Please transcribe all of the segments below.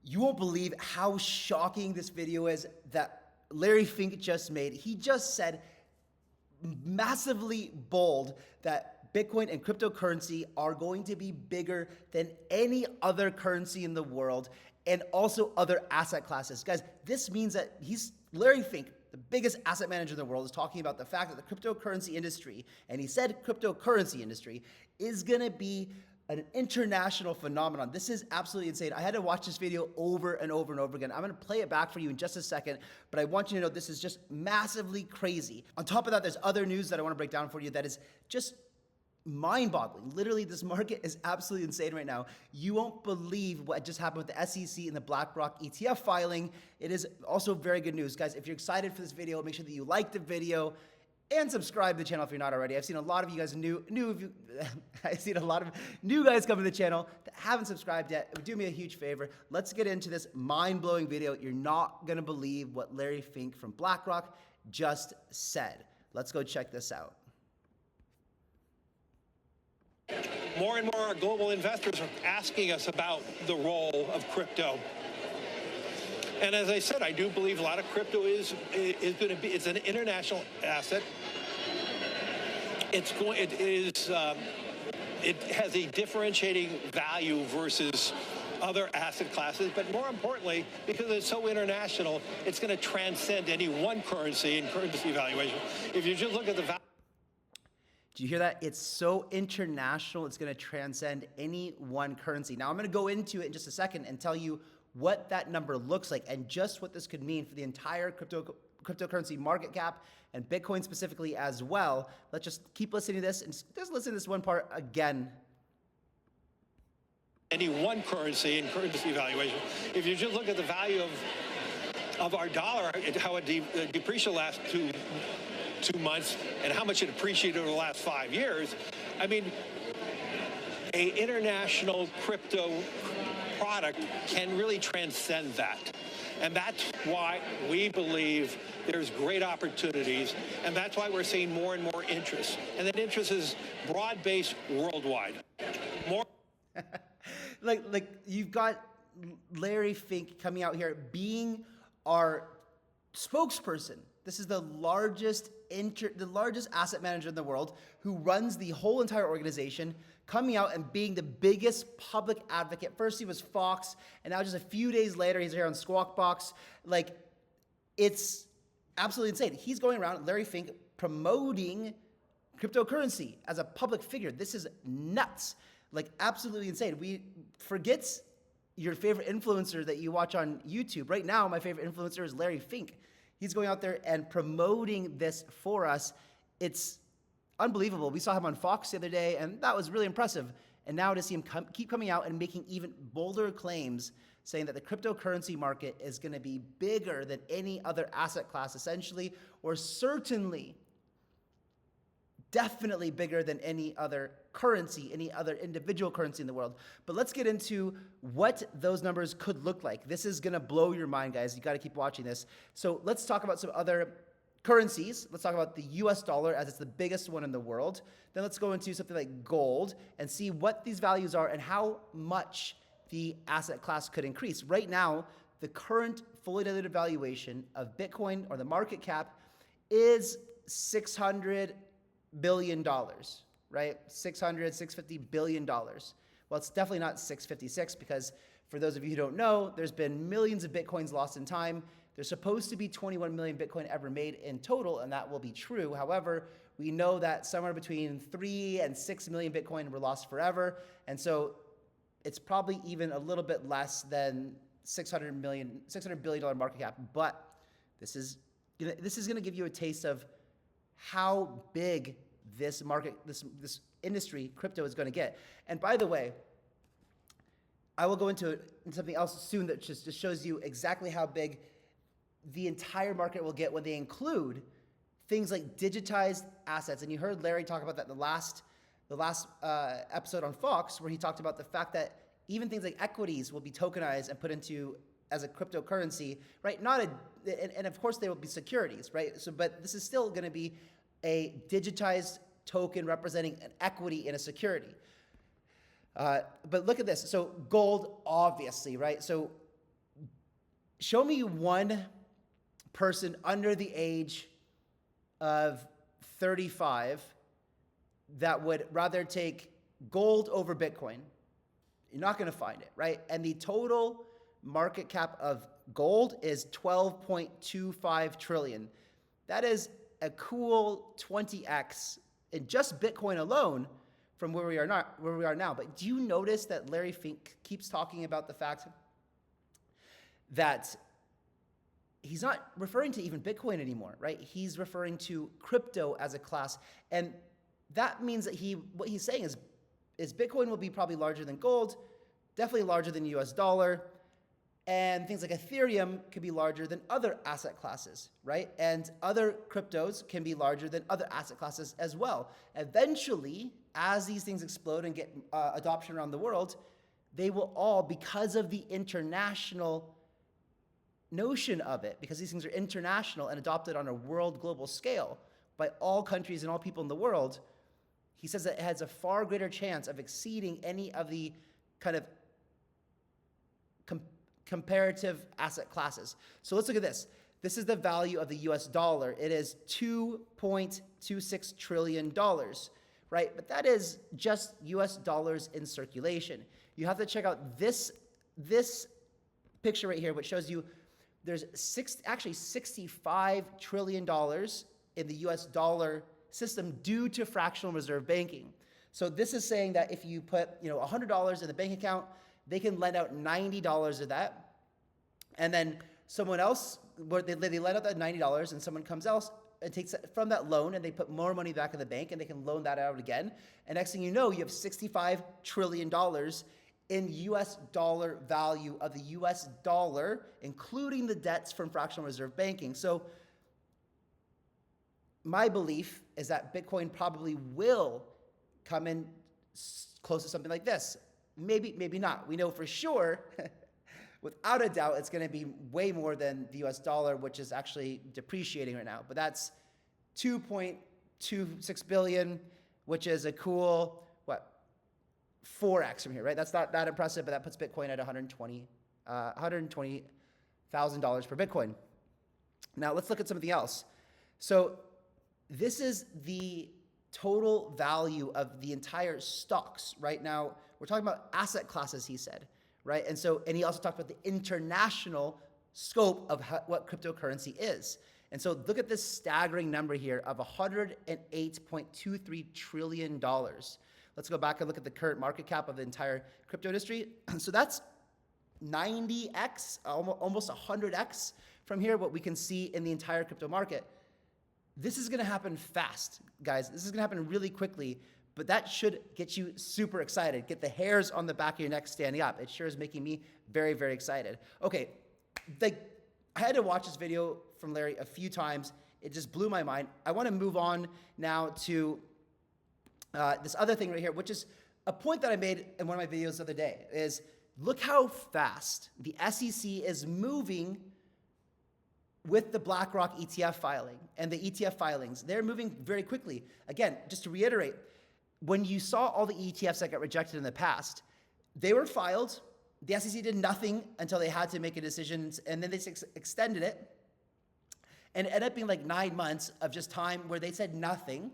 You won't believe how shocking this video is that Larry Fink just made. He just said massively bold that Bitcoin and cryptocurrency are going to be bigger than any other currency in the world and also other asset classes. Guys, this means that Larry Fink, the biggest asset manager in the world, is talking about the fact that the cryptocurrency industry, and he said cryptocurrency industry, is going to be an international phenomenon. This is absolutely insane. I had to watch this video over and over and over again. I'm gonna play it back for you in just a second, but I want you to know this is just massively crazy. On top of that, there's other news that I wanna break down for you that is just mind-boggling. Literally, this market is absolutely insane right now. You won't believe what just happened with the SEC and the BlackRock ETF filing. It is also very good news. Guys, if you're excited for this video, make sure that you like the video and subscribe to the channel if you're not already. I've seen a lot of you guys I've seen a lot of new guys come to the channel that haven't subscribed yet. Do me a huge favor. Let's get into this mind-blowing video. You're not gonna believe what Larry Fink from BlackRock just said. Let's go check this out. More and more global investors are asking us about the role of crypto. And as I said, I do believe a lot of crypto it's an international asset. It has a differentiating value versus other asset classes, but more importantly, because it's so international, it's going to transcend any one currency and currency valuation. If you just look at the value. Do you hear that? It's so international, it's going to transcend any one currency. Now, I'm going to go into it in just a second and tell you what that number looks like and just what this could mean for the entire cryptocurrency market cap and Bitcoin specifically as well. Let's just keep listening to this and just listen to this one part again. Any one currency and currency valuation. If you just look at the value of our dollar, how it depreciated the last two months and how much it appreciated over the last 5 years, I mean, an international crypto product can really transcend that. And that's why we believe there's great opportunities, and that's why we're seeing more and more interest. And that interest is broad-based worldwide. More like you've got Larry Fink coming out here being our spokesperson. This is the largest asset manager in the world who runs the whole entire organization, coming out and being the biggest public advocate. First he was Fox, and now just a few days later he's here on Squawk Box. Like, it's absolutely insane. He's going around, Larry Fink, promoting cryptocurrency as a public figure. This is nuts. Like, absolutely insane. Forget your favorite influencer that you watch on YouTube. Right now, my favorite influencer is Larry Fink. He's going out there and promoting this for us. It's unbelievable. We saw him on Fox the other day, and that was really impressive. And now to see him keep coming out and making even bolder claims, saying that the cryptocurrency market is going to be bigger than any other asset class, essentially, or certainly, definitely bigger than any other currency, any other individual currency in the world. But let's get into what those numbers could look like. This is going to blow your mind, guys. You got to keep watching this. So let's talk about some other currencies. Let's talk about the US dollar, as it's the biggest one in the world. Then let's go into something like gold and see what these values are and how much the asset class could increase. Right now, the current fully diluted valuation of Bitcoin, or the market cap, is $600 billion, right? $650 billion. Well, it's definitely not 656, because for those of you who don't know, there's been millions of Bitcoins lost in time. There's supposed to be 21 million Bitcoin ever made in total, and that will be true. However, we know that somewhere between 3 and 6 million Bitcoin were lost forever. And so it's probably even a little bit less than $600 billion market cap. But this is gonna give you a taste of how big this market, this industry, crypto, is going to get. And by the way, I will go into something else soon that just shows you exactly how big the entire market will get when they include things like digitized assets. And you heard Larry talk about that in the last episode on Fox, where he talked about the fact that even things like equities will be tokenized and put into as a cryptocurrency, right? And of course they will be securities, right? So, but this is still going to be a digitized token representing an equity in a security. But look at this. So gold, obviously, right? So show me one person under the age of 35 that would rather take gold over Bitcoin. You're not going to find it, right? And the total market cap of gold is 12.25 trillion. That is a cool 20x in just Bitcoin alone from where we are now. But do you notice that Larry Fink keeps talking about the fact that he's not referring to even Bitcoin anymore, right? He's referring to crypto as a class. And that means that what he's saying is Bitcoin will be probably larger than gold, definitely larger than the US dollar, and things like Ethereum could be larger than other asset classes, right? And other cryptos can be larger than other asset classes as well. Eventually, as these things explode and get adoption around the world, they will all, because of the international notion of it, because these things are international and adopted on a world global scale by all countries and all people in the world, he says that it has a far greater chance of exceeding any of the kind of comparative asset classes. So let's look at this. This is the value of the US dollar. It is $2.26 trillion, right? But that is just US dollars in circulation. You have to check out this picture right here, which shows you there's actually $65 trillion in the US dollar system due to fractional reserve banking. So this is saying that if you put $100 in the bank account, they can lend out $90 of that. And then someone else, they lend out that $90 and someone comes else and takes it from that loan and they put more money back in the bank and they can loan that out again. And next thing you know, you have $65 trillion in US dollar value of the US dollar, including the debts from fractional reserve banking. So my belief is that Bitcoin probably will come in close to something like this. Maybe, maybe not. We know for sure, without a doubt, it's going to be way more than the US dollar, which is actually depreciating right now. But that's 2.26 billion, which is a cool, 4x from here, right? That's not that impressive, but that puts Bitcoin at $120,000 per Bitcoin. Now let's look at something else. So this is the total value of the entire stocks. Right now, we're talking about asset classes, he said, right? And he also talked about the international scope of what cryptocurrency is. And so look at this staggering number here of $108.23 trillion. Let's go back and look at the current market cap of the entire crypto industry. So that's 90x, almost 100x from here, what we can see in the entire crypto market. This is going to happen fast, guys. This is going to happen really quickly, but that should get you super excited. Get the hairs on the back of your neck standing up. It sure is making me very, very excited. Okay, I had to watch this video from Larry a few times. It just blew my mind. I want to move on now to this other thing right here, which is a point that I made in one of my videos the other day, is look how fast the SEC is moving with the BlackRock ETF filing and the ETF filings. They're moving very quickly. Again, just to reiterate, when you saw all the ETFs that got rejected in the past, they were filed. The SEC did nothing until they had to make a decision, and then they extended it. And it ended up being like 9 months of just time where they said nothing,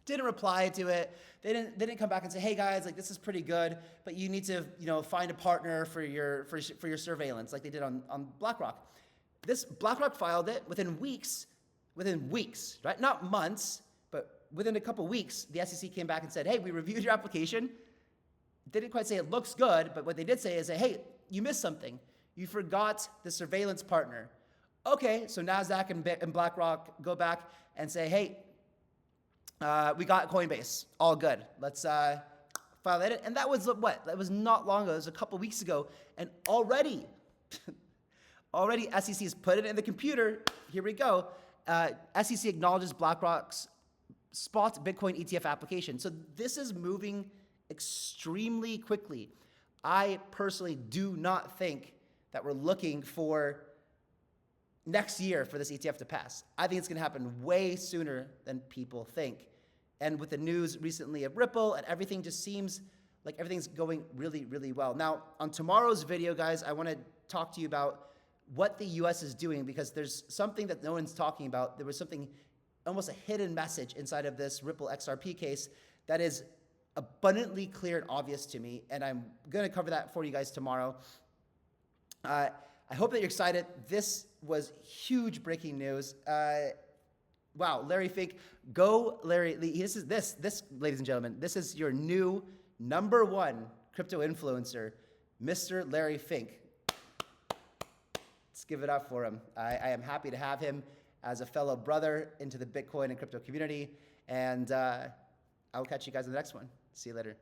didn't reply to it. They didn't come back and say, hey guys, like this is pretty good, but you need to find a partner for your surveillance, like they did on BlackRock. This BlackRock filed it within weeks, right? Not months, but within a couple weeks, the SEC came back and said, hey, we reviewed your application. Didn't quite say it looks good, but what they did say is, hey, you missed something. You forgot the surveillance partner. Okay, so NASDAQ and BlackRock go back and say, hey, we got Coinbase, all good. Let's file that in. And that was what? That was not long ago. It was a couple weeks ago. And already SEC has put it in the computer. Here we go. SEC acknowledges BlackRock's spot Bitcoin ETF application. So this is moving extremely quickly. I personally do not think that we're looking for next year for this ETF to pass. I think it's going to happen way sooner than people think. And with the news recently of Ripple and everything, just seems like everything's going really, really well. Now, on tomorrow's video, guys, I want to talk to you about what the US is doing, because there's something that no one's talking about. There was something, almost a hidden message inside of this Ripple XRP case that is abundantly clear and obvious to me, and I'm going to cover that for you guys tomorrow. I hope that you're excited. This was huge breaking news. Wow, Larry Fink, go Larry. This, ladies and gentlemen, this is your new #1 crypto influencer, Mr. Larry Fink. Let's give it up for him. I am happy to have him as a fellow brother into the Bitcoin and crypto community, and I will catch you guys in the next one. See you later.